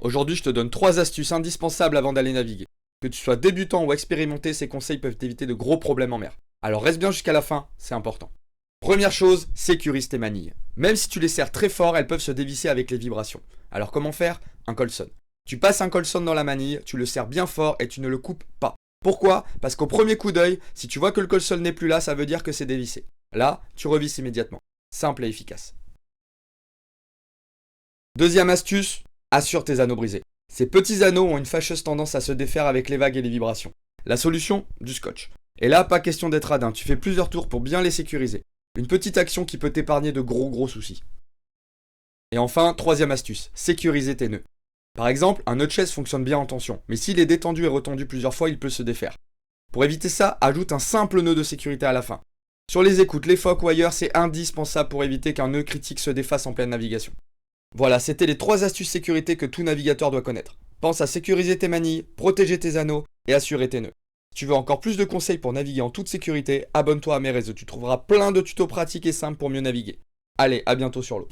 Aujourd'hui je te donne 3 astuces indispensables avant d'aller naviguer. Que tu sois débutant ou expérimenté, ces conseils peuvent t'éviter de gros problèmes en mer. Alors reste bien jusqu'à la fin, c'est important. Première chose, sécurise tes manilles. Même si tu les serres très fort, elles peuvent se dévisser avec les vibrations. Alors comment faire? Un colson. Tu passes un colson dans la manille, tu le serres bien fort et tu ne le coupes pas. Pourquoi? Parce qu'au premier coup d'œil, si tu vois que le colson n'est plus là, ça veut dire que c'est dévissé. Là, tu revisses immédiatement. Simple et efficace. Deuxième astuce, assure tes anneaux brisés. Ces petits anneaux ont une fâcheuse tendance à se défaire avec les vagues et les vibrations. La solution? Du scotch. Et là, pas question d'être radin, tu fais plusieurs tours pour bien les sécuriser. Une petite action qui peut t'épargner de gros soucis. Et enfin, troisième astuce, sécuriser tes nœuds. Par exemple, un nœud de chaise fonctionne bien en tension, mais s'il est détendu et retendu plusieurs fois, il peut se défaire. Pour éviter ça, ajoute un simple nœud de sécurité à la fin. Sur les écoutes, les phoques ou ailleurs, c'est indispensable pour éviter qu'un nœud critique se défasse en pleine navigation. Voilà, c'était les 3 astuces sécurité que tout navigateur doit connaître. Pense à sécuriser tes manilles, protéger tes anneaux et assurer tes nœuds. Si tu veux encore plus de conseils pour naviguer en toute sécurité, abonne-toi à mes réseaux, tu trouveras plein de tutos pratiques et simples pour mieux naviguer. Allez, à bientôt sur l'eau.